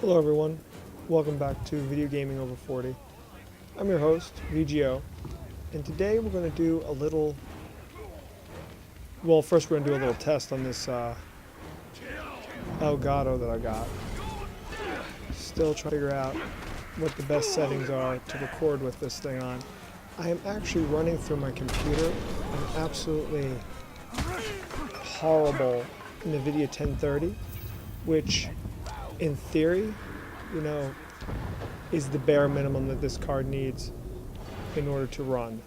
Hello everyone, welcome back to Video Gaming Over 40. I'm your host, VGO, and today we're going to do a little, first we're going to do a little test on this Elgato that I got. Still trying to figure out what the best settings are to record with this thing on. I am actually running through my computer an absolutely horrible NVIDIA 1030, which in theory, is the bare minimum that this card needs in order to run.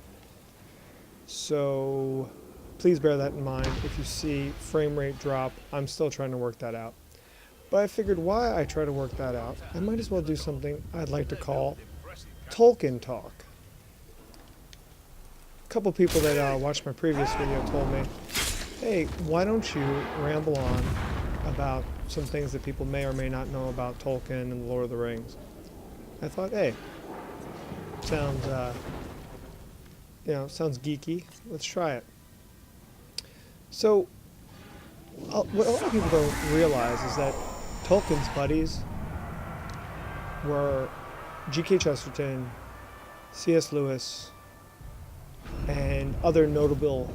So please bear that in mind. If you see frame rate drop, I'm still trying to work that out. But I figured while I try to work that out, I might as well do something I'd like to call Tolkien talk. A couple people that watched my previous video told me, hey, why don't you ramble on about some things that people may or may not know about Tolkien and the Lord of the Rings. I thought, hey, sounds geeky. Let's try it. So, what a lot of people don't realize is that Tolkien's buddies were G.K. Chesterton, C.S. Lewis, and other notable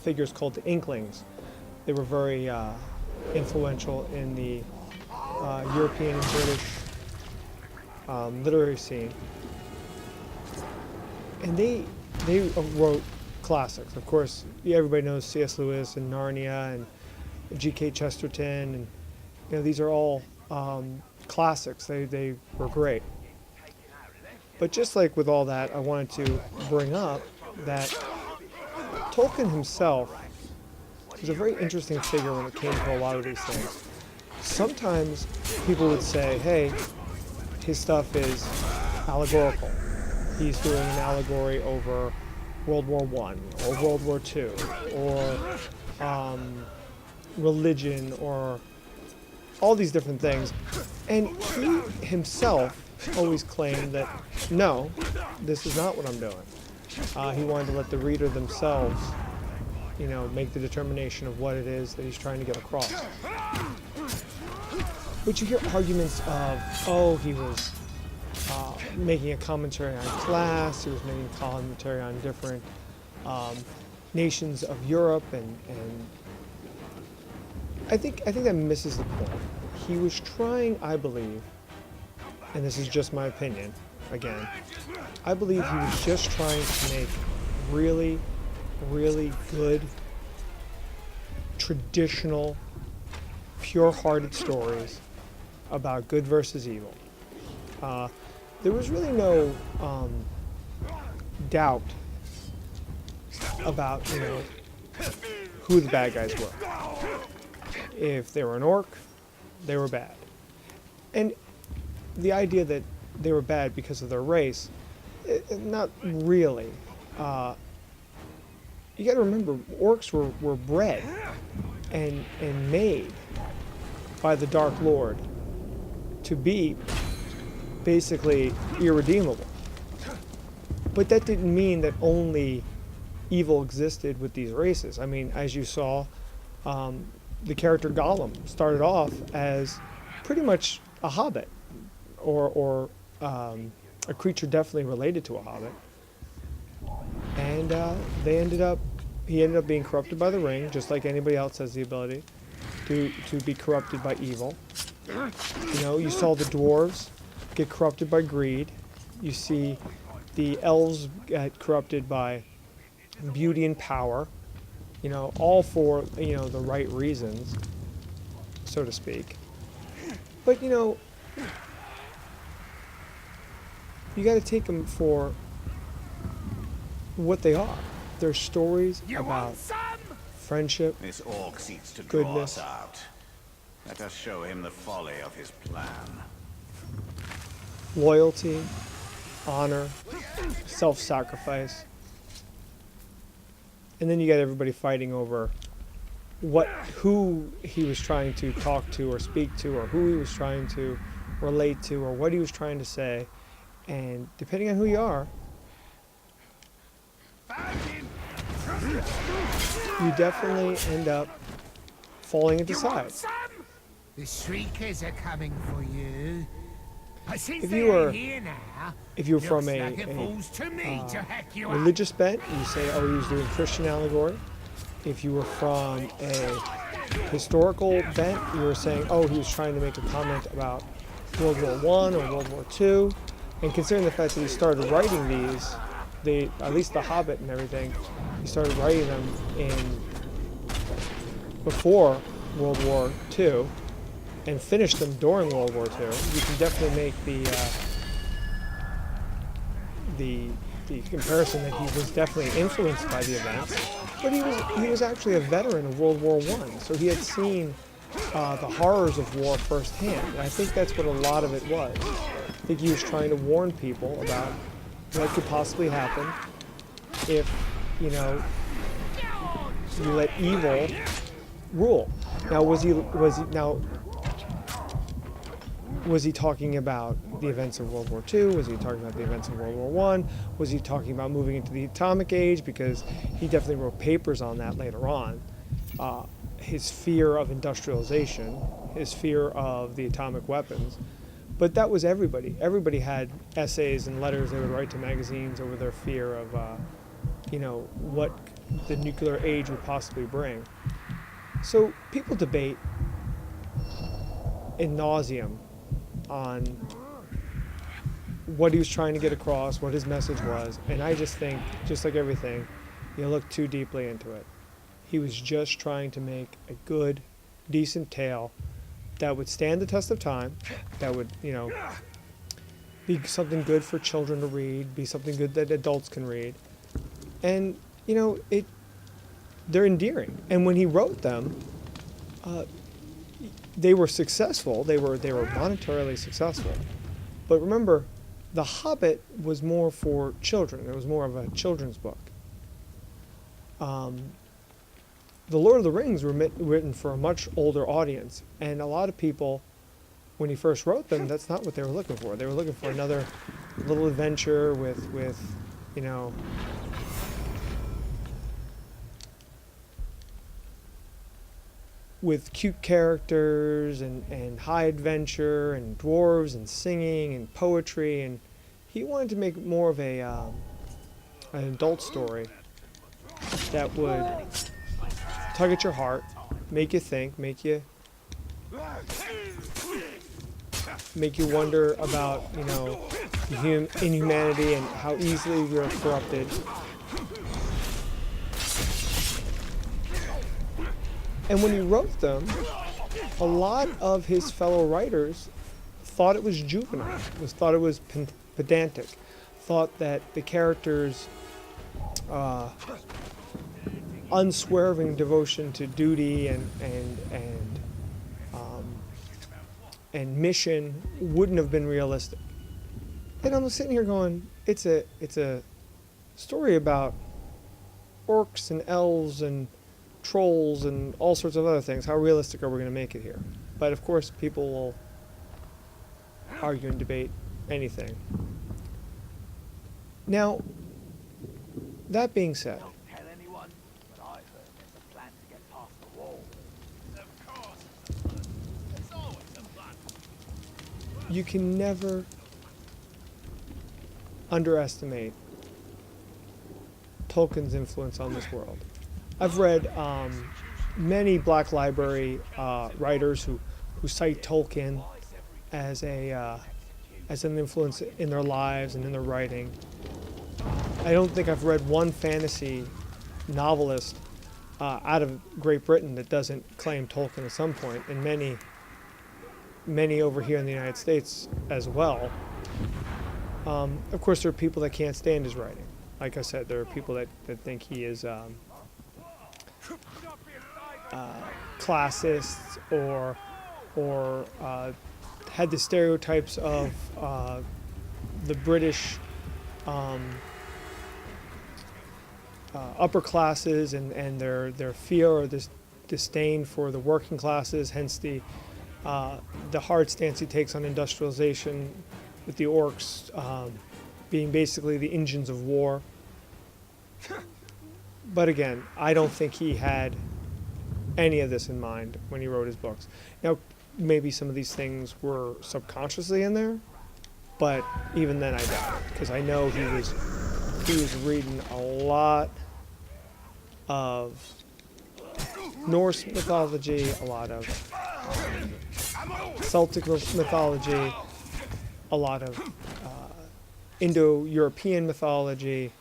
figures called the Inklings. They were very influential in the European and British literary scene. And they wrote classics. Of course, everybody knows C.S. Lewis and Narnia and G.K. Chesterton, and these are all classics. They were great. But just like with all that, I wanted to bring up that Tolkien himself was a very interesting figure when it came to a lot of these things. Sometimes people would say, hey, his stuff is allegorical. He's doing an allegory over World War I or World War II or religion or all these different things. And he himself always claimed that, no, this is not what I'm doing. He wanted to let the reader themselves make the determination of what it is that he's trying to get across. But you hear arguments of, oh, he was making a commentary on class, he was making a commentary on different nations of Europe, and I think that misses the point. He was trying, I believe, and this is just my opinion, again, I believe he was just trying to make really good, traditional, pure-hearted stories about good versus evil. There was really no doubt about who the bad guys were. If they were an orc, they were bad. And the idea that they were bad because of their race, not really. You got to remember, orcs were bred and made by the Dark Lord to be basically irredeemable. But that didn't mean that only evil existed with these races. I mean, as you saw, the character Gollum started off as pretty much a hobbit, or a creature definitely related to a hobbit. And he ended up being corrupted by the ring, just like anybody else has the ability to be corrupted by evil. You saw the dwarves get corrupted by greed. You see the elves get corrupted by beauty and power. All for the right reasons, so to speak. But you got to take them for what they are. They're stories about friendship, this orc seeks to draw goodness, us out. Let us show him the folly of his plan. loyalty, honor, self-sacrifice. And then you got everybody fighting over who he was trying to talk to or speak to, or who he was trying to relate to, or what he was trying to say. And depending on who you are, you definitely end up falling into sides. The Shriekers are coming for you. But since If they you were- ain't here now, If you're looks from like it falls to me to hack you up. religious bent, you say, oh, he was doing Christian allegory. If you were from a historical bent, you were saying, oh, he was trying to make a comment about World War One or World War Two. And considering the fact that he started writing these, at least The Hobbit and everything, he started writing them in before World War Two and finished them during World War Two. You can definitely make the comparison that he was definitely influenced by the events, but he was actually a veteran of World War One, so he had seen the horrors of war firsthand. And I think that's what a lot of it was. I think he was trying to warn people about what could possibly happen if you let evil rule. Now was he talking about the events of World War II? Was he talking about the events of World War I? Was he talking about moving into the atomic age? Because he definitely wrote papers on that later on. His fear of industrialization, his fear of the atomic weapons. But that was everybody. Everybody had essays and letters they would write to magazines over their fear of, what the nuclear age would possibly bring. So people debate in nauseam on what he was trying to get across, what his message was, and I just think, just like everything, you look too deeply into it. He was just trying to make a good, decent tale that would stand the test of time, that would, be something good for children to read, be something good that adults can read. And, they're endearing. And when he wrote them, they were successful. They were monetarily successful. But remember, The Hobbit was more for children. It was more of a children's book. The Lord of the Rings were written for a much older audience, and a lot of people, when he first wrote them, that's not what they were looking for. They were looking for another little adventure with cute characters and high adventure and dwarves and singing and poetry, and he wanted to make more of an adult story that would tug at your heart, make you think, make you wonder about inhumanity and how easily you're corrupted. And when he wrote them, a lot of his fellow writers thought it was juvenile, thought it was pedantic, thought that the characters' unswerving devotion to duty and mission wouldn't have been realistic. And I'm sitting here going, it's a story about orcs and elves and trolls and all sorts of other things. How realistic are we going to make it here? But of course, people will argue and debate anything. Now, that being said, Tell anyone, but I've heard there's a plan to get past the wall. Of course, there's always a plan. you can never underestimate Tolkien's influence on this world. I've read many Black Library writers who cite Tolkien as an influence in their lives and in their writing. I don't think I've read one fantasy novelist out of Great Britain that doesn't claim Tolkien at some point, and many over here in the United States as well. Of course, there are people that can't stand his writing. Like I said, there are people that think he is classist or had the stereotypes of the British upper classes and their fear or this disdain for the working classes, hence the hard stance he takes on industrialization, with the orcs being basically the engines of war. But again, I don't think he had any of this in mind when he wrote his books. Now, maybe some of these things were subconsciously in there, but even then I doubt it, because I know he was reading a lot of Norse mythology, a lot of Celtic mythology, a lot of Indo-European mythology,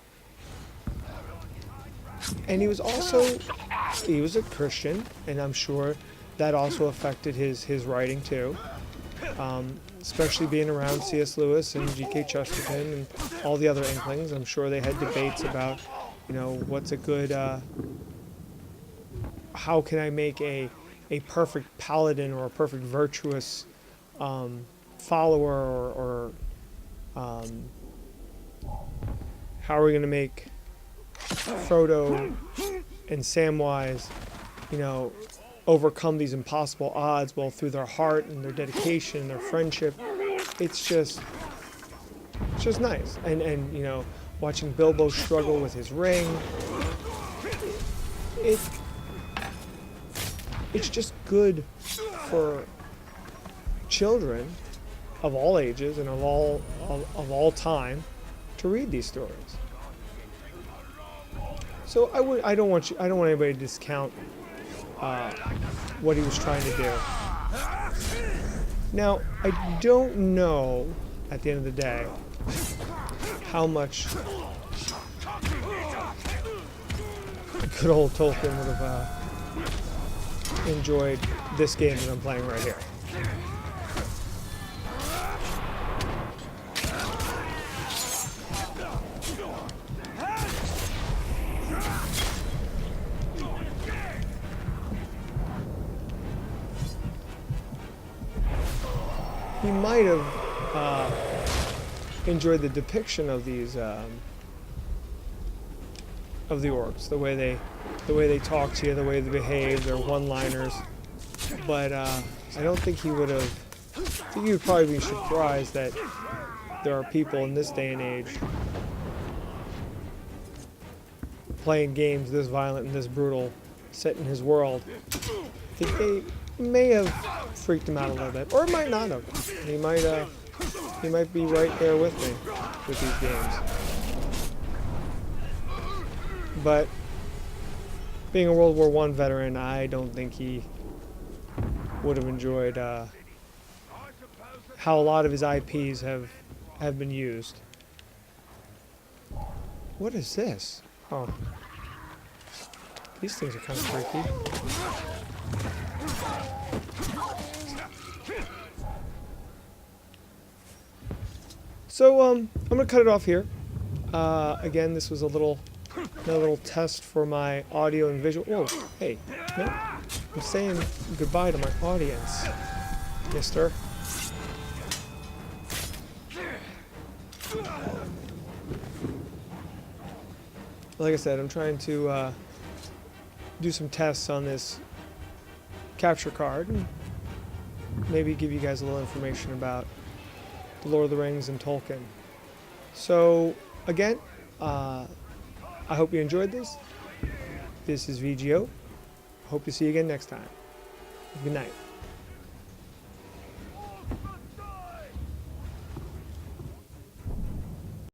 and he was a Christian, and I'm sure that also affected his writing too. Especially being around C.S. Lewis and G.K. Chesterton and all the other Inklings. I'm sure they had debates about, what's a good, how can I make a perfect paladin or a perfect virtuous follower, or how are we going to make Frodo and Samwise, overcome these impossible odds, well, through their heart and their dedication and their friendship. It's just nice. And watching Bilbo struggle with his ring, it's just good for children of all ages and of all time to read these stories. So I don't want anybody to discount what he was trying to do. Now, I don't know, at the end of the day, how much good old Tolkien would have enjoyed this game that I'm playing right here. He might have enjoyed the depiction of these of the orcs, the way they talk to you, the way they behave, their one-liners. But I don't think he would have. I think he would probably be surprised that there are people in this day and age playing games this violent and this brutal, set in his world. I think they may have freaked him out a little bit, or it might not have. He might be right there with me with these games. But being a World War I veteran, I don't think he would have enjoyed how a lot of his IPs have been used. What is this? Oh, these things are kind of freaky. So I'm gonna cut it off here. Again, this was another little test for my audio and visual. Whoa, hey, no, I'm saying goodbye to my audience, mister. Like I said, I'm trying to do some tests on this capture card and maybe give you guys a little information about The Lord of the Rings and Tolkien. So, again, I hope you enjoyed this. This is VGO. Hope to see you again next time. Good night.